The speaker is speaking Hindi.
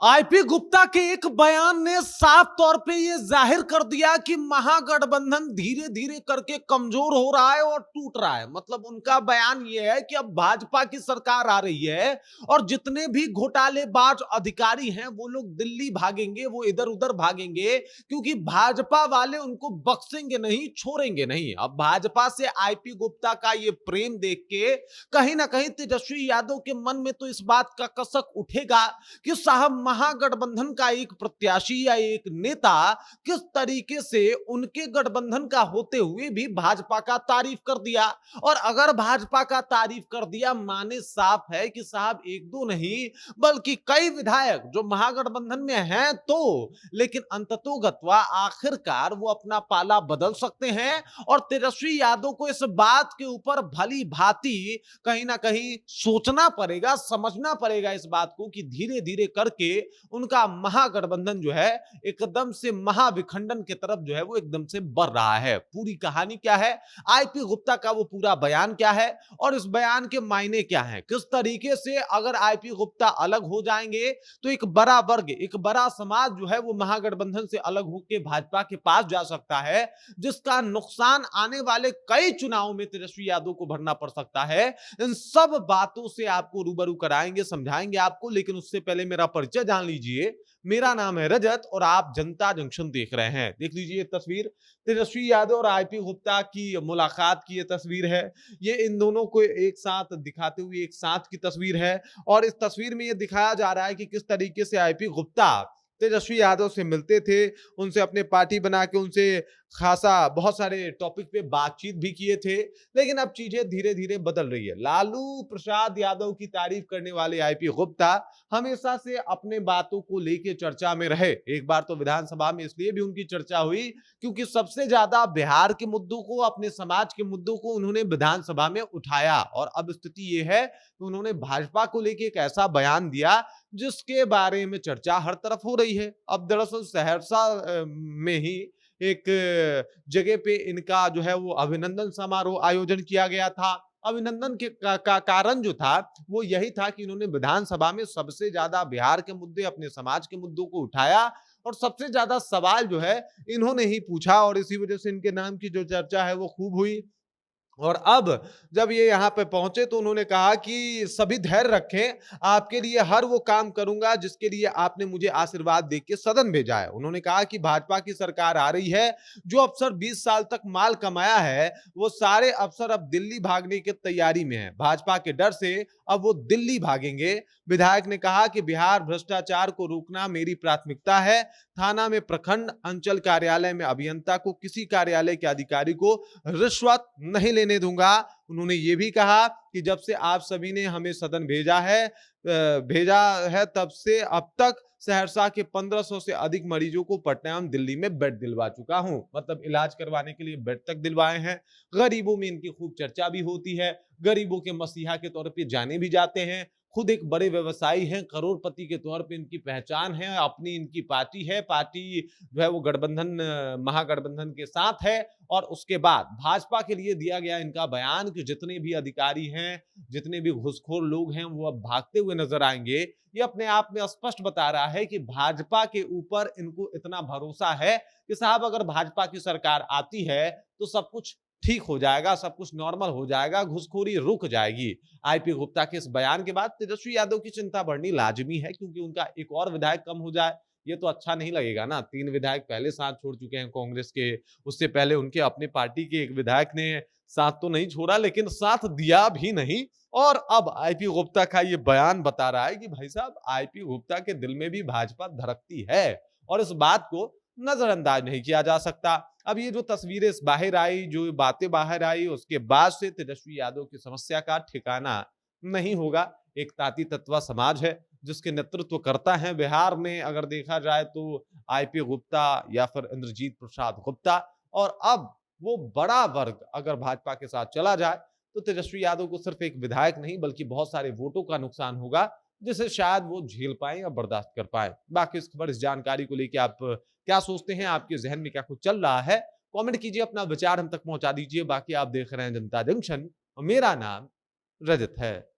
आईपी गुप्ता के एक बयान ने साफ तौर पे ये जाहिर कर दिया कि महागठबंधन धीरे धीरे करके कमजोर हो रहा है और टूट रहा है। मतलब उनका बयान ये है कि अब भाजपा की सरकार आ रही है और जितने भी घोटालेबाज अधिकारी हैं वो लोग दिल्ली भागेंगे, वो इधर उधर भागेंगे, क्योंकि भाजपा वाले उनको बख्शेंगे नहीं, छोड़ेंगे नहीं। अब भाजपा से आईपी गुप्ता का ये प्रेम देख के कहीं ना कहीं तेजस्वी यादव के मन में तो इस बात का कसक उठेगा कि साहब महागठबंधन का एक प्रत्याशी या एक नेता किस तरीके से उनके गठबंधन का होते हुए भी भाजपा का तारीफ कर दिया। और अगर भाजपा का तारीफ कर दिया माने साफ है कि साहब एक दो नहीं बल्कि कई विधायक जो महागठबंधन में हैं तो, लेकिन अंततोगत्वा आखिरकार वो अपना पाला बदल सकते हैं। और तेजस्वी यादव को इस बात के ऊपर भली भांति कहीं ना कहीं सोचना पड़ेगा, समझना पड़ेगा इस बात को कि धीरे धीरे करके उनका महागठबंधन जो है एकदम से महाविखंडन की तरफ जो है वो एकदम से बढ़ रहा है। पूरी कहानी क्या है, आईपी गुप्ता का वो पूरा बयान क्या है और इस बयान के मायने क्या हैं, किस तरीके से अगर आईपी गुप्ता अलग हो जाएंगे तो एक बड़ा वर्ग, एक बड़ा समाज जो है वो महागठबंधन से अलग होकर भाजपा के पास जा सकता है, जिसका नुकसान आने वाले कई चुनावों में तेजस्वी यादव को भरना पड़ सकता है। इन सब बातों से आपको रूबरू कराएंगे, समझाएंगे आपको, लेकिन उससे पहले मेरा परिचय जान लीजिए। मेरा नाम है रजत और आप जनता जंक्शन देख रहे हैं। देख लीजिए ये तस्वीर, तेजस्वी यादव और आईपी गुप्ता की मुलाकात की ये तस्वीर है। ये इन दोनों को एक साथ दिखाते हुए एक साथ की तस्वीर है और इस तस्वीर में ये दिखाया जा रहा है कि किस तरीके से आईपी गुप्ता तेजस्वी यादव से मिलते थे, उनसे अपने पार्टी बना के उनसे खासा बहुत सारे टॉपिक पे बातचीत भी किए थे। लेकिन अब चीजें धीरे धीरे बदल रही है। लालू प्रसाद यादव की तारीफ करने वाले आईपी गुप्ता हमेशा से अपने बातों को लेके चर्चा में रहे। एक बार तो विधानसभा में इसलिए भी उनकी चर्चा हुई क्योंकि सबसे ज्यादा बिहार के मुद्दों को, अपने समाज के मुद्दों को उन्होंने विधानसभा में उठाया। और अब स्थिति ये है कि उन्होंने भाजपा को लेके एक ऐसा बयान दिया जिसके बारे में चर्चा हर तरफ हो रही है। अब दरअसल सहरसा में ही एक जगह पे इनका जो है वो अभिनंदन समारोह आयोजन किया गया था। अभिनंदन के का कारण जो था वो यही था कि इन्होंने विधानसभा में सबसे ज्यादा बिहार के मुद्दे, अपने समाज के मुद्दों को उठाया और सबसे ज्यादा सवाल जो है इन्होंने ही पूछा और इसी वजह से इनके नाम की जो चर्चा है वो खूब हुई। और अब जब ये यहाँ पे पहुंचे तो उन्होंने कहा कि सभी धैर्य रखें, आपके लिए हर वो काम करूंगा जिसके लिए आपने मुझे आशीर्वाद दे के सदन भेजा है। उन्होंने कहा कि भाजपा की सरकार आ रही है, जो अफसर 20 साल तक माल कमाया है वो सारे अफसर अब दिल्ली भागने की तैयारी में है। भाजपा के डर से अब वो दिल्ली भागेंगे। विधायक ने कहा कि बिहार भ्रष्टाचार को रोकना मेरी प्राथमिकता है। थाना में प्रखंड, अंचल कार्यालय में अभियंता को, किसी कार्यालय के अधिकारी को रिश्वत नहीं लेने दूंगा। उन्होंने ये भी कहा कि जब से आप सभी ने हमें सदन भेजा है तब से अब तक सहरसा के 1500 से अधिक मरीजों को पटना एवं दिल्ली में बेड दिलवा चुका हूं। मतलब इलाज करवाने के लिए बेड तक दिलवाए हैं। गरीबों में इनकी खूब चर्चा भी होती है, गरीबों के मसीहा के तौर पे जाने भी जाते हैं। खुद एक बड़े व्यवसायी हैं, करोड़पति के तौर पे इनकी पहचान है, अपनी इनकी पार्टी है, पार्टी जो है वो गठबंधन, महागठबंधन के साथ है। और उसके बाद भाजपा के लिए दिया गया इनका बयान कि जितने भी अधिकारी हैं, जितने भी घुसखोर लोग हैं वो अब भागते हुए नजर आएंगे। ये अपने आप में स्पष्ट बता रहा है कि भाजपा के ऊपर इनको इतना भरोसा है कि साहब अगर भाजपा की सरकार आती है तो सब कुछ ठीक हो जाएगा, सब कुछ नॉर्मल हो जाएगा, घुसखोरी रुक जाएगी। आईपी गुप्ता के इस बयान के बाद तेजस्वी यादव की चिंता बढ़नी लाजमी है, क्योंकि उनका एक और विधायक कम हो जाए ये तो अच्छा नहीं लगेगा ना। 3 विधायक पहले साथ छोड़ चुके हैं कांग्रेस के, उससे पहले उनके अपने पार्टी के एक विधायक ने साथ तो नहीं छोड़ा लेकिन साथ दिया भी नहीं। और अब आईपी गुप्ता का ये बयान बता रहा है कि भाई साहब आईपी गुप्ता के दिल में भी भाजपा धड़कती है और इस बात को नजरअंदाज नहीं किया जा सकता। अब ये जो तस्वीरें बाहर आई, जो बातें बाहर आई, उसके बाद से तेजस्वी यादव की समस्या का ठिकाना नहीं होगा। एक ताती तत्वा समाज है जिसके नेतृत्व करता है बिहार में अगर देखा जाए तो आईपी गुप्ता या फिर इंद्रजीत प्रसाद गुप्ता। और अब वो बड़ा वर्ग अगर भाजपा के साथ चला जाए तो तेजस्वी यादव को सिर्फ एक विधायक नहीं बल्कि बहुत सारे वोटों का नुकसान होगा, जिसे शायद वो झेल पाए या बर्दाश्त कर पाए। बाकी इस खबर, इस जानकारी को लेकर आप क्या सोचते हैं, आपके जहन में क्या कुछ चल रहा है, कमेंट कीजिए, अपना विचार हम तक पहुंचा दीजिए। बाकी आप देख रहे हैं जनता जंक्शन और मेरा नाम रजत है।